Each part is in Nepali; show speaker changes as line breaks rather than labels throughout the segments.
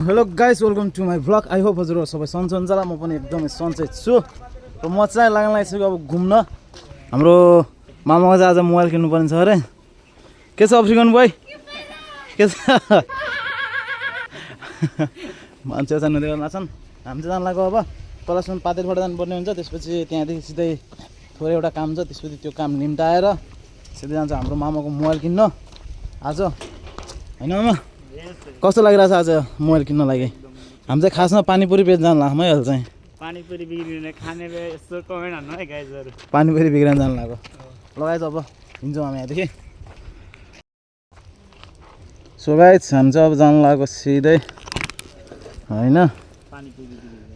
Hello guys, welcome to my vlog. I hope हजुरहरू सबै सन्चै हुन्छ होला। म पनि एकदमै सन्चै छु र म चाहिँ लाग्न लागिसक्यो अब घुम्न। हाम्रो मामाको चाहिँ आज मोबाइल किन्नुपर्ने छ अरे। के छ अप्सिकन भाइ, के छ? मान्छे चाहिँ नदीमा नाच्छन्, हामी चाहिँ जानु लाग्यो अब तलसम्म पातेलबाट जानुपर्ने हुन्छ। त्यसपछि त्यहाँदेखि सिधै थोरै एउटा काम छ, त्यसपछि त्यो काम निम्टाएर सिधै जान्छ हाम्रो मामाको मोबाइल किन्न आज, होइन मामा? कस्तो लागिरहेछ आज मोबाइल किन्न लागि? हामी चाहिँ खासमा पानीपुरी बेच्न जानु लाग्छ है। अहिले चाहिँ
पानीपुरी बिग्रिने खानेले यस्तो कमेन्ट हान्नु है गाइजहरु।
पानीपुरी बिग्रिन जानु लाग्यो। लगाइज अब हिँड्छौँ हामी यहाँदेखि। सो गाइज हामी चाहिँ अब जानु लाग्यो सिधै, होइन?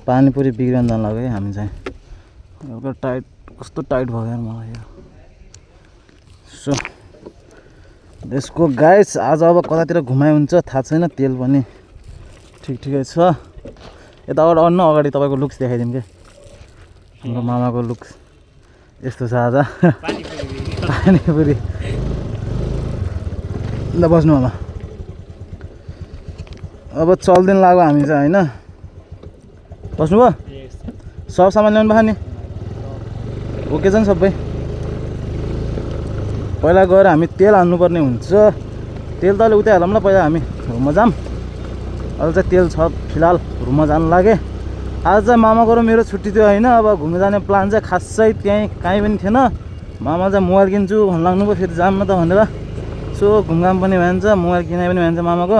पानीपुरी बिग्रिन जानु लाग्यो है हामी चाहिँ। एउटा टाइट, कस्तो टाइट भयो यार मलाई यो। सो यसको गाइस आज अब कतातिर घुमाइ हुन्छ थाहा छैन, तेल पनि ठिकै छ। यताबाट अन्न अगाडि तपाईँको लुक्स देखाइदिउँ क्या। हाम्रो मामाको लुक्स यस्तो छ आज। पानीपुरी ल बस्नु मामा। अब चल्दिन लाग्यो हामी चाहिँ, होइन? बस्नुभयो? सब सामान ल्याउनु भयो नि? ओके छ नि सबै? पहिला गएर हामी तेल हान्नुपर्ने हुन्छ। तेल त अहिले उतै हालौँ ल, पहिला हामी रुममा जाऊँ। अहिले चाहिँ तेल छ फिलहाल, रुममा जानु लागे। आज चाहिँ मामाको र मेरो छुट्टी थियो, होइन? अब घुम्न जाने प्लान चाहिँ खासै त्यहीँ कहीँ पनि थिएन। मामा चाहिँ मोबाइल किन्छु भन्नु लाग्नु भयो, फेरि जाऊँ न त भनेर। सो घुमघाम पनि भइन्छ, मोबाइल किनाइ पनि भइन्छ मामाको,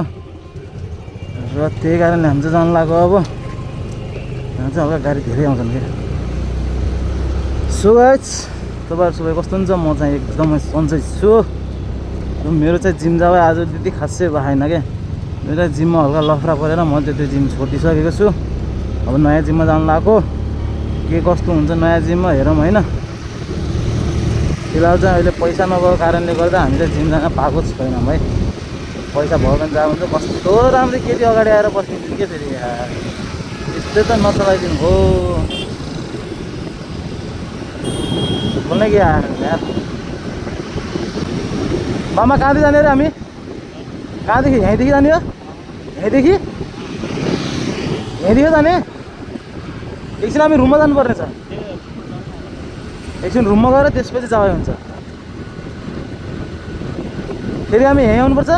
र त्यही कारणले हामी चाहिँ जानु लाग्यो। अब यहाँ चाहिँ हल्का गाडी धेरै आउँछन् क्या। सो गाइस तपाईँहरू सबै कस्तो हुन्छ? म चाहिँ एकदमै सन्चै छु। मेरो चाहिँ जिम जाँदा आज त्यति खासै भएन क्या। मेरो जिममा हल्का लफरा परेर म चाहिँ त्यो जिम छोडिसकेको छु। अब नयाँ जिममा जानु लाग्यो। के कस्तो हुन्छ नयाँ जिममा हेरौँ, होइन? फिलहाल चाहिँ अहिले पैसा नभएको कारणले गर्दा हामी चाहिँ जिम जान पाएको छैनौँ भाइ। पैसा भयो भने जानु हुन्छ। कस्तो राम्रो केटी अगाडि आएर बस्नु के फेरि यार, यस्तै त नचलाइदिनु हो। बोल्ने कि यार मामा कहाँदेखि जाने अरे हामी? कहाँदेखि? यहीँदेखि जाने हो? यहीँदेखि जाने? एकछिन हामी रुममा जानुपर्ने छ। एकछिन रुममा गएर त्यसपछि जाँदै हुन्छ। फेरि हामी यहीँ आउनुपर्छ?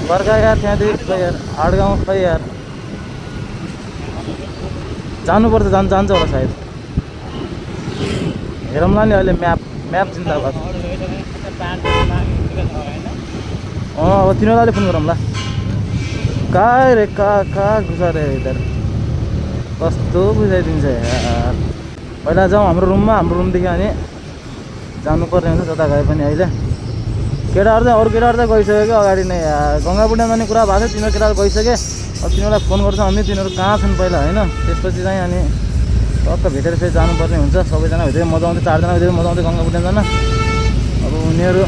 बर्खा यार, त्यहाँदेखि खै यार आडगाउँ खै यार जानुपर्छ। जान्छ होला सायद, हेरौँला नि अहिले। म्याप जिन्दाबाद। अब तिनीहरूलाई फोन गरौँला। कहाँ रे कहाँ घुसाएर इधर कस्तो बुझाइदिन्छ यार। पहिला जाउँ हाम्रो रुममा, हाम्रो रुमदेखि अनि जानुपर्ने हुन्छ जता गए पनि। अहिले केटाहरू चाहिँ, अरू केटाहरू चाहिँ गइसक्यो क्या अगाडि नै यार। गङ्गा बुढा जाने कुरा भएको थियो, तिनीहरू केटाहरू गइसके। अब तिनीहरूलाई फोन गर्छौँ हामी, तिनीहरू कहाँ छन् पहिला, होइन? त्यसपछि चाहिँ अनि टक्क भेटेर फेरि जानुपर्ने हुन्छ। सबैजना भित्रै मजा आउँदै, 4 जना भित्रै मजा आउँदै गङ्गा बुढा जान। अब उनीहरू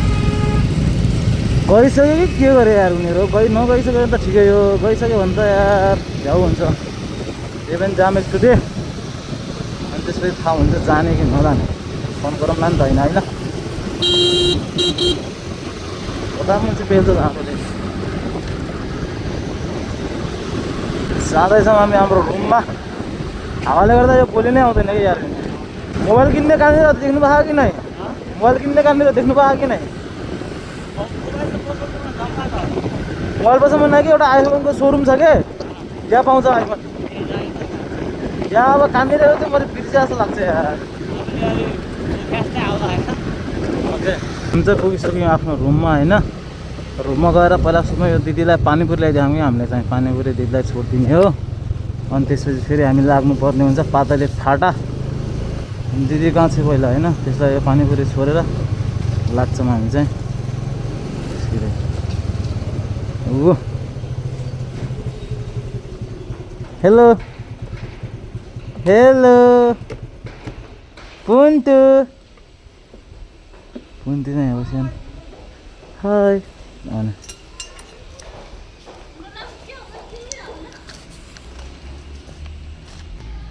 गइसक्यो कि के गरे यार उनीहरू? नगइसक्यो भने त ठिकै हो, गइसक्यो भने त यार भ्याउ हुन्छ। त्यही पनि जाम एकचोटि, अनि त्यसपछि थाहा हुन्छ जाने कि नजाने। फोन गरौँ न त, होइन? कता मान्छे बेल्छ आफूले। जाँदैछौँ हामी हाम्रो रुममा। हावाले गर्दा यो बोली नै आउँदैन कि यार। मोबाइल किन्ने कहाँनिर देख्नु भएको कि नै? मोबाइल किन्ने कहाँनिर देख्नु भएको कि नै? मोबाइल पसलमा कि एउटा आइफोनको सोरुम छ कि, त्यहाँ पाउँछ आइफोन। यहाँ अब कहाँनिर हो त्यो मैले बिर्से जस्तो लाग्छ यार। हामी चाहिँ पुगिसक्यौँ आफ्नो रुममा, होइन? रुममा गएर पहिला सुन्नु, यो दिदीलाई पानीपुरी ल्याइदियौँ कि हामीले चाहिँ। पानीपुरी दिदीलाई छोडिदिने हो, अनि त्यसपछि फेरि हामी लाग्नुपर्ने हुन्छ पातले फाटा। दिदी कहाँ छ पहिला, होइन? त्यसलाई यो पानीपुरी छोडेर लाग्छौँ हामी चाहिँ सिधै। हेलो हेलो पुन्तु चाहिँ अब सानो हाई भने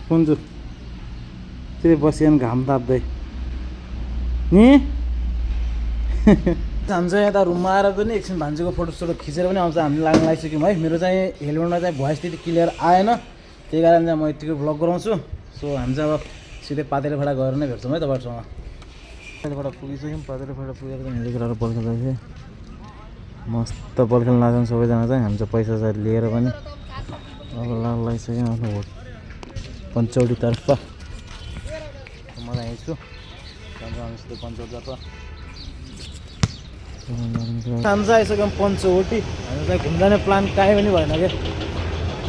पुन्तु त्यही बसिएन घाम ताप्दै नि। हामी चाहिँ यता रुममा आएर पनि एकछिन भान्जीको फोटोसोटो खिचेर पनि आउँछ हामीले लाग्न लागिसक्यौँ है। मेरो चाहिँ हेलमेटमा चाहिँ भोइस त्यति क्लियर आएन, त्यही कारण चाहिँ म यतिको भ्लग गराउँछु। सो हामी चाहिँ अब सिधै पातेले फाटा गएर नै भेट्छौँ है तपाईँहरूसँग। पातेले फाटा पुगिसक्यौँ, पातेले फाटा पुगेर चाहिँ हिँडेको कुरा बल खेल्दाखेरि मस्त बल खेल्न लाग्छौँ सबैजना चाहिँ। हामी चाहिँ पैसा चाहिँ लिएर पनि अब लागिसक्यौँ आफ्नो पञ्चौटीतर्फ। म चाहिँ यहीँ छु, हामी सिधै पञ्चौटीतर्फ हामी चाहिँ आइसक्यौँ पञ्चवटी। हामी चाहिँ घुम्न जाने प्लान काहीँ पनि भएन क्या,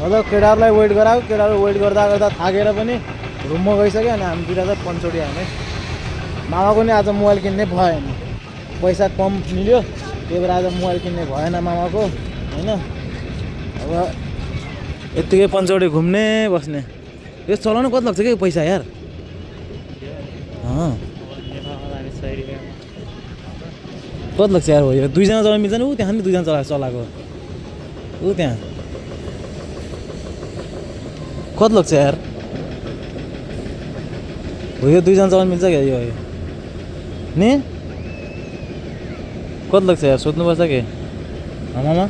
मतलब केटाहरूलाई वेट गराएको, केटाहरू वेट गर्दा गर्दा थाकेर पनि रुममा गइसक्यो। अनि हामी दुइटा चाहिँ पञ्चवटी हामी मामाको नि आज मोबाइल किन्ने भएन, पैसा कम मिल्यो त्यही भएर आज मोबाइल किन्ने भएन मामाको होइन। अब यत्तिकै पञ्चवटी घुम्ने बस्ने, यो चलाउनु कति लाग्छ कि पैसा यार? कति लाग्छ यार? हो यो दुईजना चलाउनु मिल्छ नि? ऊ त्यहाँ नि दुईजना चलाएको ऊ त्यहाँ कति लाग्छ यार? हो यो दुईजना चलाउनु मिल्छ क्या यो नि? कति लाग्छ यार? सोध्नुपर्छ कि आमामा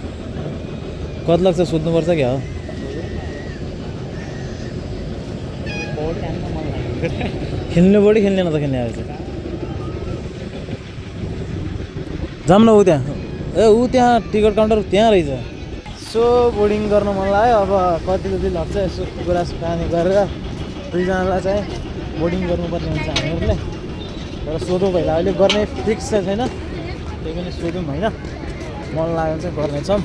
कति लाग्छ सोध्नुपर्छ क्या हो? खेल्नु बढी खेल्ने न त खेल्ने आएछ। जाऊँ न ऊ त्यहाँ, ए ऊ त्यहाँ टिकट काउन्टर त्यहाँ रहेछ। सो बोर्डिङ गर्न मन लाग्यो, अब कति कति लाग्छ यसो कुरा पानी गरेर दुईजनालाई चाहिँ बोर्डिङ गर्नुपर्ने हुन्छ हामीहरूले। तर सोधौँ पहिला, अहिले गर्ने फिक्स चाहिँ छैन, त्यही पनि सोधौँ होइन, मन लाग्यो चाहिँ गर्नेछौँ।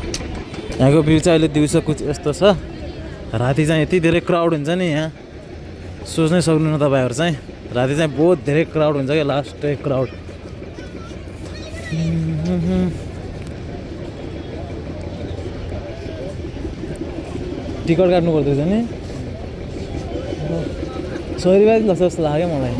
यहाँको भ्यू चाहिँ अहिले दिउँसो कुछ यस्तो छ, राति चाहिँ यति धेरै क्राउड हुन्छ नि यहाँ सोच्नै सक्नुहुन्न तपाईँहरू चाहिँ। राति चाहिँ बहुत धेरै क्राउड हुन्छ क्या, लास्ट क्राउड। टिकट काट्नु पर्दैछ नि, 100 रुपियाँ लाग्छ जस्तो लाग्यो मलाई।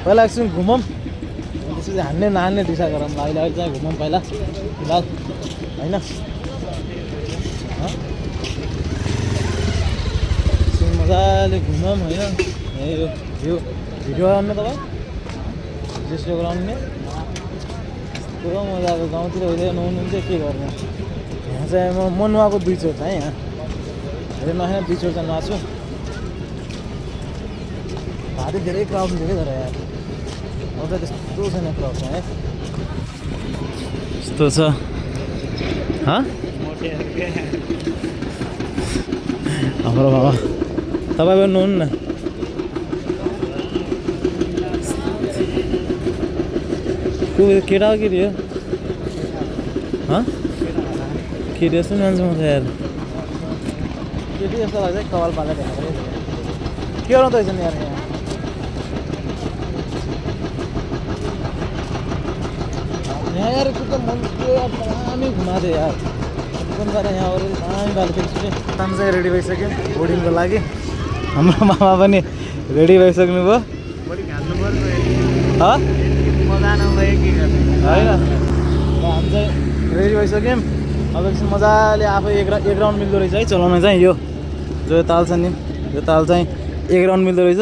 पहिला एकछिन घुमौँ, त्यसपछि हान्ने नहान्ने दिशा गरौँ। अहिले अहिले चाहिँ घुमौँ पहिला फिलहाल होइन। मजाले घुमौँ होइन। यो भिडियो गराउनु तपाईँ जेस्टो गराउनु पुरा मजाको। गाउँतिर हुँदैन नहुनुहुन्छ के गर्ने। यहाँ चाहिँ म नुहाएको 2 चोट है, यहाँ धेरै नआएन 2 चोट चाहिँ नुहाएको छु। भारी धेरै क्राउड हुन्छ कि तर यार, अब त त्यस्तो छैन क्राउड चाहिँ है, यस्तो छ। हाम्रो बाबा तपाईँ पनि नुहाउनु न। केटा हो केटी हो? केटी जस्तो मान्छे म त यार, केटी जस्तो लाग्छ कपाल पालेर के गर्नु त रहेछ नि यार। यहाँ यार त्यो त मन्दिर यार दामी घुमाएको थियो यार, कुन गएर यहाँ अरू दामी बालो थियो। काम चाहिँ रेडी भइसक्यो बोर्डिङको लागि, हाम्रो मामा पनि रेडी भइसक्नु भयो होइन। हामी चाहिँ रेडी भइसक्यौँ, अब एकछिन मजाले आफै एक राउन्ड मिल्दो रहेछ है चलाउन चाहिँ। यो जो ताल छ नि, यो ताल चाहिँ 1 राउन्ड मिल्दो रहेछ।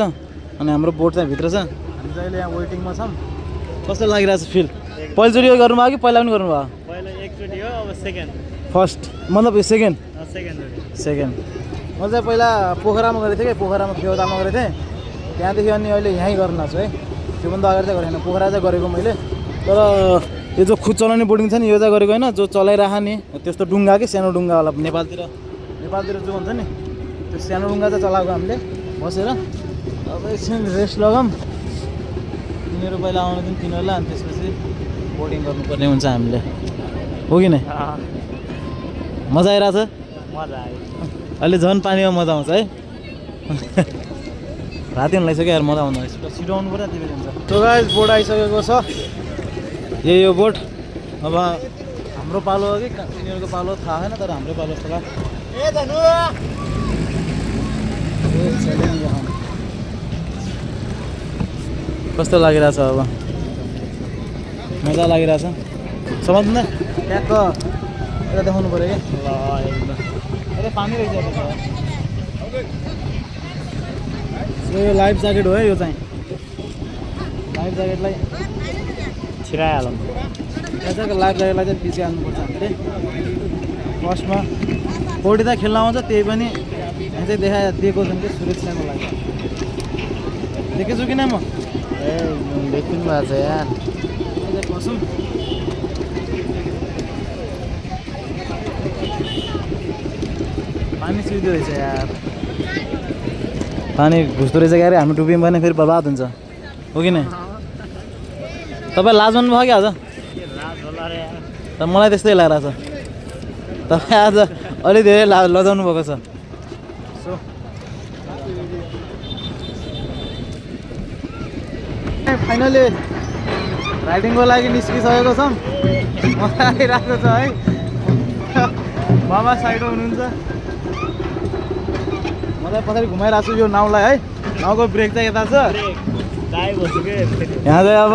अनि हाम्रो बोट चाहिँ भित्र छ, हामी चाहिँ अहिले यहाँ वेटिङमा छौँ। कस्तो लागिरहेको छ फिल? पहिलोचोटि गर्नुभयो कि पहिला पनि गर्नुभयो?
पहिला एकचोटि हो, अब सेकेन्ड।
फर्स्ट मतलब यो सेकेन्ड?
सेकेन्ड।
म चाहिँ पहिला पोखरामा गरेको थिएँ कि, पोखरामा फेवातालमा गरेको थिएँ, त्यहाँदेखि अनि अहिले यहीँ गर्न छु है। त्योभन्दा अगाडि चाहिँ गरेन, पोखरा चाहिँ गरेको मैले। तर यो जो खुद चलाउने बोर्डिङ छ नि यो चाहिँ गरेको होइन, जो चलाइरह नि त्यस्तो डुङ्गा कि सानो डुङ्गावाला नेपालतिर जो भन्छ नि त्यो सानो डुङ्गा चाहिँ चलाएको हामीले बसेर। अब एकछिन रेस्ट लगाऊँ, तिनीहरू पहिला आउनु दिन तिनीहरूलाई, अनि त्यसपछि बोर्डिङ गर्नुपर्ने हुन्छ हामीले, हो कि नै? मजा आइरहेछ?
मजा आयो।
अहिले झन् पानीमा मजा आउँछ है। राति हुन लागिसक्यो यार, मजा आउँदो रहेछ। छिटो आउनु पर्यो त्यति बेला हुन्छ। सो गाइस बोट आइसकेको छ, यही हो बोट। अब हाम्रो पालो हो कि तिनीहरूको पालो थाहा छैन, तर हाम्रो पालो जस्तो लाग्यो। कस्तो लागिरहेछ? अब मजा लागिरहेछ समात्नु न ट्याक्क यता देखाउनु पऱ्यो कि
ल एकदम
अरे पानी रहेछ यता त। यो लाइफ ज्याकेट हो है यो चाहिँ लाइफ ज्याकेटलाई
छिराइहालौँ
लाइफ ज्याकेटलाई चाहिँ पछि हाल्नुपर्छ हामीले फर्स्टमा पौडी त खेल्न आउँछ त्यही पनि यहाँ चाहिँ दिएको छन् कि सुरक्षाको लागि देखेछु किन म
ए देखिनु भएको छ यार
कसम पानी सुइदो रहेछ यार पानी घुस्दो रहेछ क्या अरे हामी डुब्यौँ भने फेरि बर्बाद हुन्छ हो कि नै तपाईँ लाज मान्नु भयो कि आज
लाज होला रे यार
त मलाई त्यस्तै लागिरहेको छ तपाईँ आज अलि धेरै लजाउनु भएको छ सो फाइनली राइडिङको लागि निस्किसकेको छौँ मजा आइरहेको छ है मामा साइडमा हुनुहुन्छ मलाई पछाडि घुमाइरहेको छु यो नाउलाई है नाउको ब्रेक चाहिँ यता छ
दाइ बस्छु के
यहाँ चाहिँ अब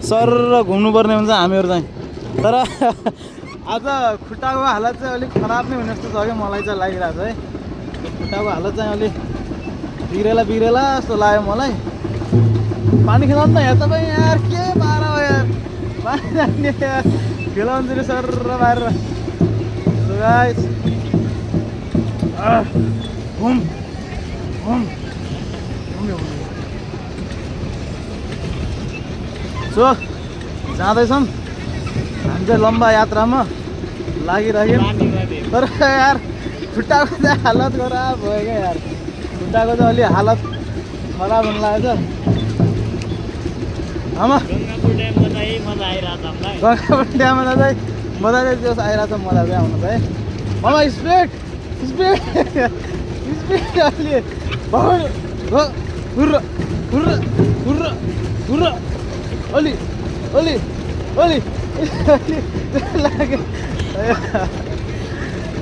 सर घुम्नुपर्ने हुन्छ हामीहरू चाहिँ तर आज खुट्टाको हालत चाहिँ अलिक खराब नै हुने जस्तो छ क्या मलाई चाहिँ लागिरहेको छ है खुट्टाको हालत चाहिँ अलिक बिग्रेला जस्तो लाग्यो मलाई पानी खेलाउनु न यहाँ तपाईँ यार के बाह्र हो यार पानी जाने यार खेलाउँछु नि सर बाहिर सो गाइस घुम घुम सो जाँदैछौँ हामी चाहिँ लम्बा यात्रामा लागिरह्यौँ तर यार खुट्टाको चाहिँ हालत खराब भयो क्या यार खुट्टाको चाहिँ अलि हालत खराब हुन लागेको छ आमा
गङ्गापुर ड्याममा चाहिँ मजा आइरहेको छ हामीलाई
गङ्गापुर ड्याममा चाहिँ मजा चाहिँ त्यो आइरहेको छ मजा चाहिँ आउनु चाहिँ मामा स्पिड स्पिड स्पिड अलि हुर्र हुर्र हुर्र हुर्र अलि अलि अलि लाग्यो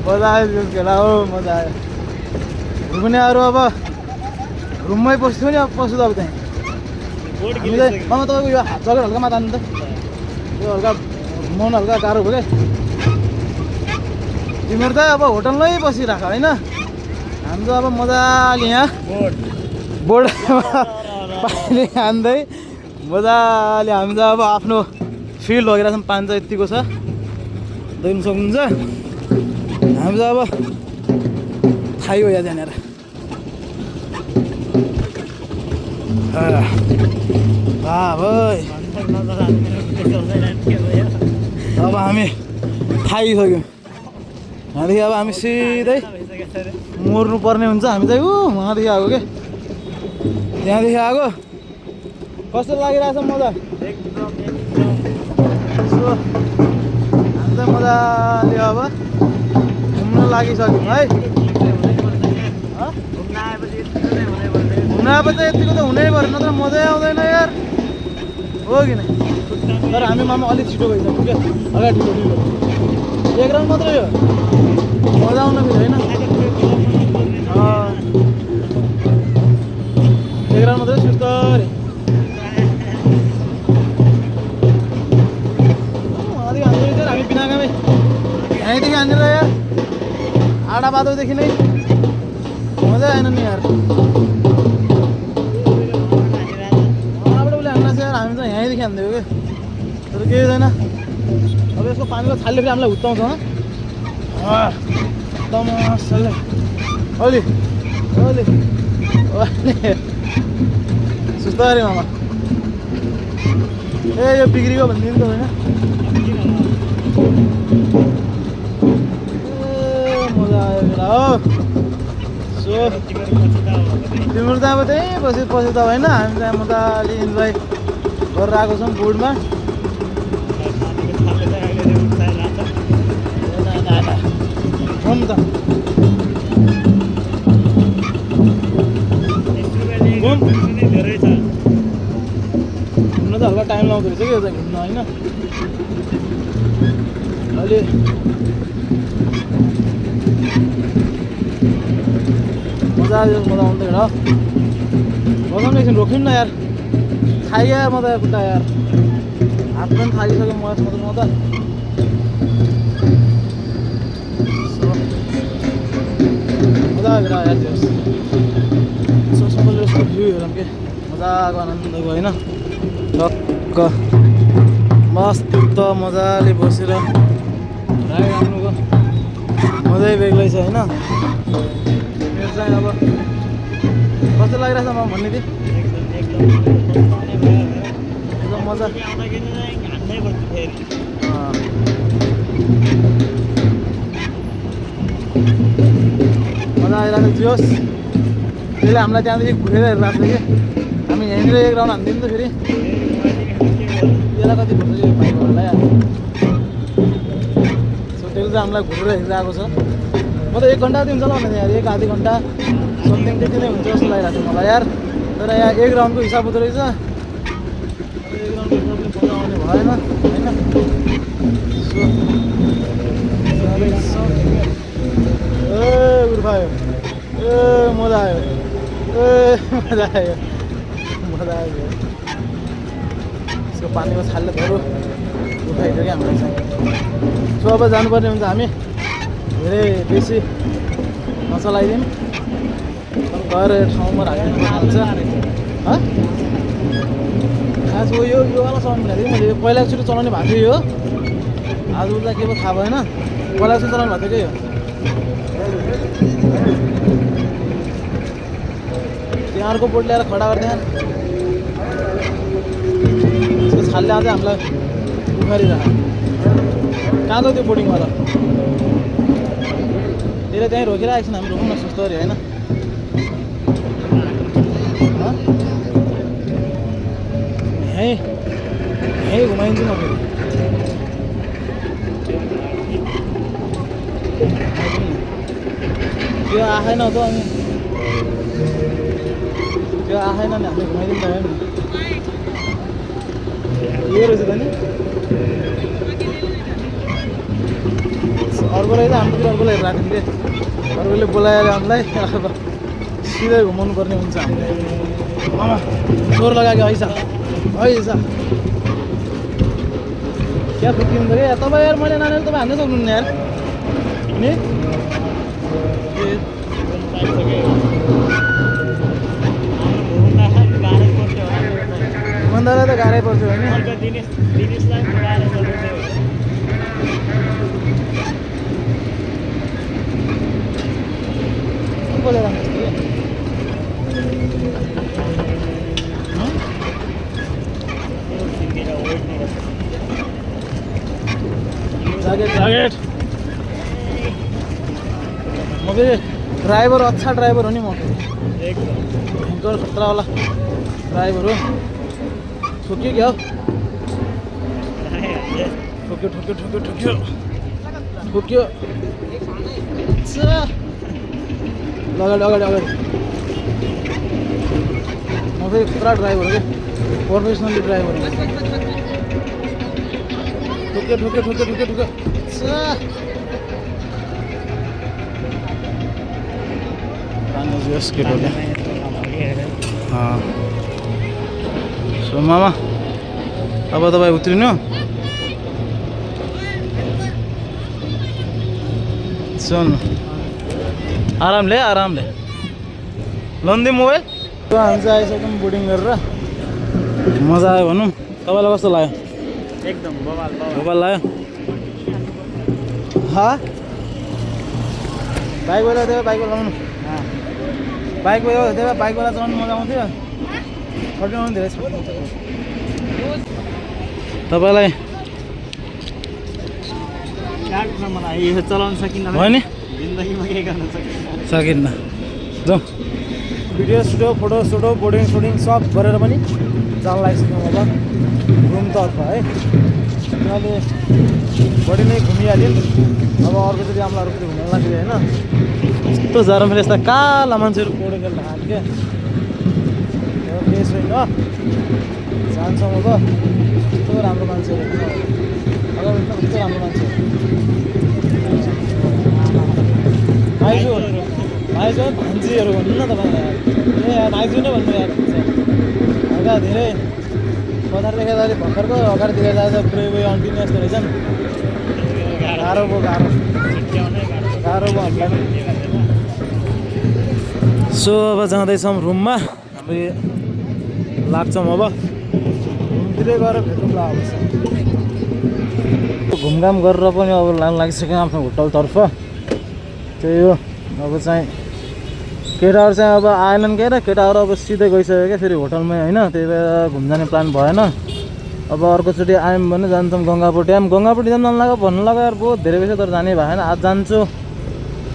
मजा आयो त्यो खेला हो मजा आयो घुम्नेहरू अब रुममै पस्छु नि अब पस्छु त अब त्यहीँ हामी चाहिँ मामा तपाईँको यो जग्गा हल्का माथि हान्नु त यो हल्का घुमाउनु हल्का गाह्रो भयो क्या तिमीहरू त अब होटलमै बसिरहेको होइन हामी त अब मजाले यहाँ बोर्ड पानी हान्दै मजाले हामी त अब आफ्नो फिल्ड लगेर पानी चाहिँ यत्तिको छ देख्नु सक्नुहुन्छ हामी त अब थाहै हो यहाँ त्यहाँनिर अब हामी थाहिसक्यौँ यहाँदेखि अब हामी सिधै मर्नु पर्ने हुन्छ हामी चाहिँ उहाँदेखि आएको के त्यहाँदेखि आएको कस्तो लागिरहेछ मजा यसो हामी चाहिँ मजाले अब घुम्न लागिसक्यौँ है घुम्न आएपछि यतिको त हुनै पऱ्यो नत्र मजै आउँदैन यार हो कि नै तर हामी मामा अलिक छिटो गइसक्यौँ क्या अगाडि ढिलो एक राउन्ड मात्रै हो मजा आउन फेरि होइन एक राउन्ड मात्रै सुस्तरी उहाँदेखि हान्दै चाहिँ हामी बिनाकामै यहीँदेखि हानेर यार आडा बाटोदेखि नै मजा आएन नि यार हामी त यहीँदेखि हान्दियो कि तर केही छैन अब यसको पानीको छालले फेरि हामीलाई हुत्ताउँछ एकदम मजाले अलि अलि सुस्तरी मामा ए यो बिग्रियो भनिदिनु त होइन ए मजा आयो बेला हो सो तिम्रो त अब त्यहीँ पछि त होइन हामी चाहिँ मजाले इन्जोय गरेर आएको छौँ बोर्डमा घुम त घुम्न त हल्का टाइम लाउँदो रहेछ कि यो चाहिँ घुम्न होइन अहिले मजा आउँदै हेर बजाउनु एकछिन रोक्यौँ न यार खाइया म त खुट्टा यार हात पनि थाकिसक्यो म त मजाको यार त्यो सोच्नु यसको भ्यू हेरौँ के मजाको आनन्द भयो होइन टक्क मस्त मजाले बसेर राइड आउनुको मजै बेग्लै छ होइन मेरो चाहिँ अब कस्तो लागिरहेछ म भन्ने थिएँ एकदम मजा मजा आइरहेको छ जोस् त्यसले हामीलाई त्यहाँदेखि घुरेर हेरिरहेको छ कि हामी यहीँनिर एक राउन्ड हान्दिउँ त फेरि त्यसलाई कति फोटो चाहिँ भाइ होला यार सो त्यसले चाहिँ हामीलाई घुरेर हेरिरहेको छ म त 1 घन्टा जति हुन्छ होला भने यार 1 आधी घन्टा समथिङ त्यति नै हुन्छ जस्तो लागिरहेको छ मलाई यार तर यहाँ 1 राउन्डको हिसाब हुँदो रहेछ 1 राउन्डको हिसाबले मजा आउने भएन होइन उर्फायो मजा आयो मजा आयो मजा आयो यसको पानीमा छाल्ने धरो उठाइदियो क्या हामीलाई चाहिँ सो अब जानुपर्ने हुन्छ हामी धेरै बेसी नचलाइदिउँ गएर ठाउँमा राख्नु हुन्छ खास हो यो वाला चलाउनु भएको थियो मैले पहिला एकचोटि चलाउने भएको थियो यो आज उसलाई के पो थाहा भएन पहिला एकचोटि चलाउनु भएको थियो क्या यो त्यहाँ अर्को बोट ल्याएर खडा गरिदिएन त्यसको छालले अझै हामीलाई उखारिरह कहाँ गयो त्यो बोर्डिङवाला त्यसले त्यहीँ रोकिरहेको छैन हामी रोकौँ न सुस्तो अरे होइन यहीँ घुमाइदिन्छु म फेरि त्यो आएन त अनि त्यो आएन नि हामीले घुमाइदिनु भयो नि यो रहेछ त नि अर्को रहेछ हाम्रोतिर अर्कोलाई हेरिरहेको थियौँ कि अर्कोले बोलाएर हामीलाई अब सिधै घुमाउनु पर्ने हुन्छ हामीले मामा जोर लगाएको हैसा क्या फुकिनु पऱ्यो यार तपाईँ यार मैले नानीहरू तपाईँ हान्नै सक्नुहुन्न यार नि इमान्दारलाई त गाह्रै पर्छ होइन बोलेर जाकेट म फेरि ड्राइभर अच्छा ड्राइभर हो नि म फेरि भयङ्कर खतरावाला ड्राइभर हो ठोक्यो क्या हो ठोक्यो अगाडि म फेरि खतरा ड्राइभर हो कि प्रोफेसनली ड्राइभर हो ठोक्यो सो मामा अब तपाईँ उत्रिनु सुन्नु आरामले लन्दी मोबाइल हामी चाहिँ आइसक्यौँ बोर्डिङ गरेर मजा आयो भनौँ तपाईँलाई कस्तो लाग्यो
एकदम
बबाल लाग्यो बाइकवाला थियो बाइकवाला लाउनु बाइकवाला चलाउनु मजा आउँथ्यो छट्याउनु धेरै छ तपाईँलाई
यो चलाउन सकिन्न
भयो नि
जिन्दगीमा के गर्न
सकिन्न जाउँ भिडियो सुटो फोटो सुटो बोर्डिङ सुटिङ सब गरेर पनि जान लागिसक्यौँ अब रुमतर्फ है उनीहरूले बढी नै घुमिहाल्यो अब अर्कोचोटि हामीलाई अरूतिर घुम्न लाग्यो होइन यस्तो जाडो फेरि यस्ता काला मान्छेहरू पौडी खेल्न खाने क्या केही छैन जान्छौँ अब कस्तो राम्रो मान्छेहरू अगाडि कस्तो राम्रो मान्छेहरू भाइजू भान्जीहरू भन्नु न तपाईँलाई ए भाइजू नै भन्नु यार हल्का धेरै बजार देखाइ जाँदा भर्खरको अगाडि देखाइ जाँदा पुरै उयो अन्टिने जस्तो रहेछ नि गाह्रो भयो हामीलाई सो अब जाँदैछौँ रुममा हामी लाग्छौँ अब रुमतिरै गएर भेटौँला अब घुमघाम गरेर पनि अब लानु लागिसक्यो आफ्नो होटलतर्फ त्यही हो अब चाहिँ केटाहरू चाहिँ अब आएनन् के र केटाहरू अब सिधै गइसक्यो क्या फेरि होटलमै होइन त्यही भएर घुम जाने प्लान भएन अब अर्कोचोटि आयौँ भने जान्छौँ गङ्गापट्टि जानु जानु लाग्यो भन्नु लाग्यो यार बहुत धेरै भइसक्यो तर जाने भएन आज जान्छु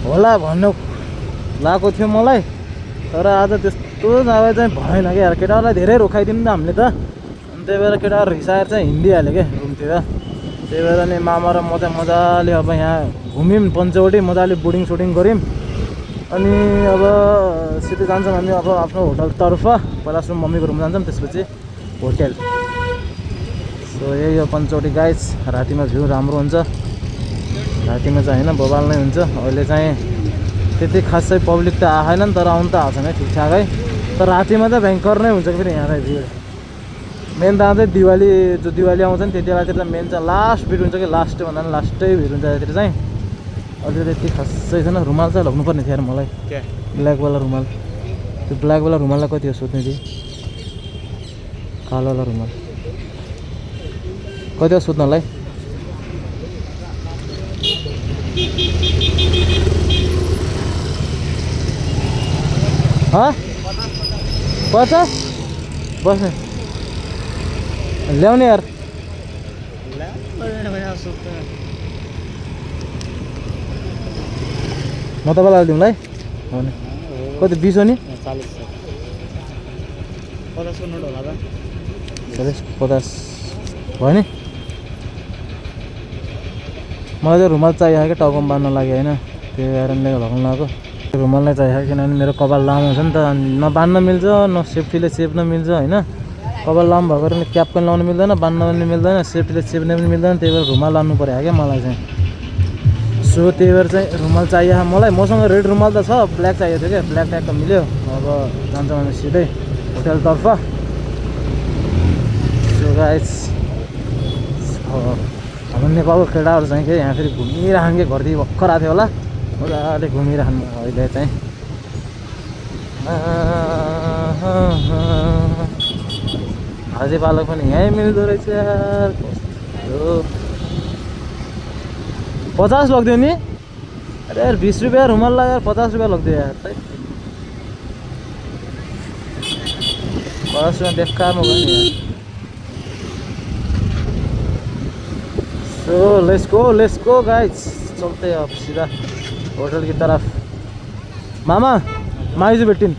होला भन्नु लगाएको थियो मलाई तर आज त्यस्तो जाँदा चाहिँ भएन क्या यार केटाहरूलाई धेरै रोकाइदिउँ त हामीले त अनि त्यही भएर केटाहरू रिसाएर चाहिँ हिँडिहाल्यो क्या रुमतिर त्यही भएर नि मामा र म चाहिँ मजाले अब यहाँ घुम्यौँ पञ्चवटी मजाले बोर्डिङ सोडिङ गऱ्यौँ अनि अब सिधै जान्छौँ हामी अब आफ्नो होटलतर्फ पहिला सुरु मम्मीको रुम जान्छौँ त्यसपछि होटेल सो यही हो पञ्चवटी गाइज रातिमा भ्यू राम्रो हुन्छ रातिमा चाहिँ होइन बबाल नै हुन्छ अहिले चाहिँ त्यति खासै पब्लिक त आएन नि तर आउनु त आएको छैन ठिकठाकै तर रातिमा चाहिँ भयङ्कर नै हुन्छ फेरि यहाँ चाहिँ भिड मेन त चाहिँ दिवाली जो दिवाली आउँछ नि त्यति बेलातिर मेन चाहिँ लास्ट भिड हुन्छ कि लास्ट भन्दा पनि लास्टै भिड हुन्छ यतातिर चाहिँ अहिले त्यति खासै छैन रुमाल चाहिँ लग्नुपर्ने थियो यार मलाई ब्ल्याकवाला रुमाल त्यो ब्ल्याकवाला रुमाललाई कति हो सोध्ने थियो कालोवाला रुमाल कति हो सोध्नलाई हाँ 50 बस ल्याउने यार म तपाईँलाई दिउँ है कति 20 हो नि
50 नोट होला त
50 भयो नि मलाई चाहिँ रुमाल चाहिएको क्या टाउकोमा बाँध्न लागि होइन त्यही कारणले लगाउनु लगाएको रुमाल नै चाहिएको किनभने मेरो कपाल लामो छ नि त नबाँध्न मिल्छ न सेफ्टीले चेप्न मिल्छ होइन कपाल लामो भएको कारणले क्याप पनि लाउनु मिल्दैन बाँध्न पनि मिल्दैन सेफ्टीले चेप्ने पनि मिल्दैन त्यही भएर रुमाल लानु पऱ्यो क्या मलाई चाहिँ सो त्यही भएर चाहिँ रुमाल चाहिएको मलाई मसँग रेड रुमाल त छ ब्ल्याक चाहिएको थियो क्या ब्ल्याक ट्यागको मिल्यो अब जान्छौँ हामी सिधै होटेलतर्फ सो गाइस हाम्रो नेपालको केटाहरू चाहिँ के यहाँ फेरि घुमिरहनु कि घरदेखि भर्खर आएको थियो होला मजाले घुमिरहनु अहिले चाहिँ भाजी पालक पनि यहीँ मिल्दो रहेछ यार कस्तो 50 लगिदियो नि अरे यार 20 रुपियाँ रुमाल लगाएर 50 रुपियाँ लगिदियो यार 50 रुपियाँ बेकारमा गयो नि यार सो लेट्स गो गाइज चलते अब सीधा होटल की तरफ मामा माइजू भेटिन्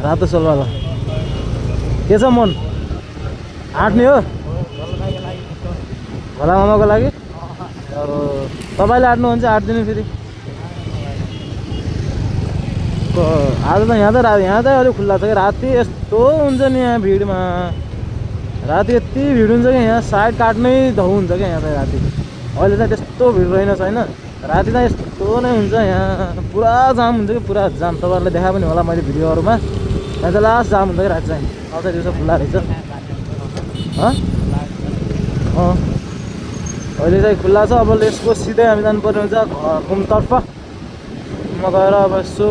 रातो सोलवाला के छ मन आँट्ने हो भोला मामाको लागि अब तपाईँले आँट्नुहुन्छ आँट्दिनु फेरि आज त यहाँ त अलिक खुल्ला छ कि राति यस्तो हुन्छ नि यहाँ भिडमा राति यति भिड हुन्छ कि यहाँ साइड काट्नै धौ हुन्छ क्या यहाँ चाहिँ राति अहिले चाहिँ त्यस्तो भिड रहेन छैन राति त यस्तो नै हुन्छ यहाँ पुरा जाम हुन्छ कि पुरा जाम तपाईँहरूले देखाए पनि होला मैले भिडियोहरूमा यहाँ चाहिँ लास्ट जाम हुन्छ कि राति चाहिँ अझै दिउँसो खुल्ला रहेछ अहिले चाहिँ खुल्ला छ अब यसको सिधै हामी जानुपर्ने हुन्छ घुमतर्फ म गएर अब यसो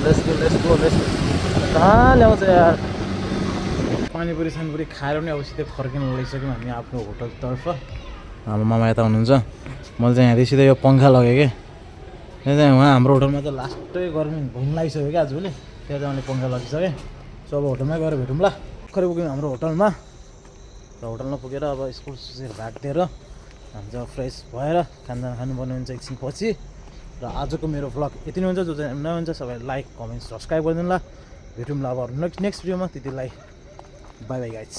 लेट्स गो कहाँ ल्याउँछ यार पानीपुरी सानीपुरी खाएर पनि अब सिधै फर्किनु लगिसक्यौँ हामी आफ्नो होटलतर्फ हाम्रो मामा यता हुनुहुन्छ मैले चाहिँ यहाँदेखि सिधै यो पङ्खा लगेँ कि यहाँ चाहिँ उहाँ हाम्रो होटलमा चाहिँ लास्टै गर्मी घुम्नु लागिसक्यो क्या आजभोलि त्यहाँ चाहिँ मैले पङ्खा लगिसकेँ सो अब होटलमै गएर भेटौँ ल भर्खरै पुग्यौँ हाम्रो होटलमा र होटलमा पुगेर अब स्कुल सुसहरू राखिदिएर हामी चाहिँ फ्रेस भएर खाना खानुपर्ने हुन्छ एकछिन पछि र आजको मेरो भ्लग यति नै हुन्छ जो चाहिँ नयाँ हुन्छ सबैले लाइक कमेन्ट सब्सक्राइब गरिदिनु ल भेटौँ ल अब नेक्स्ट भिडियोमा त्यतिलाई बाई बाई गाइज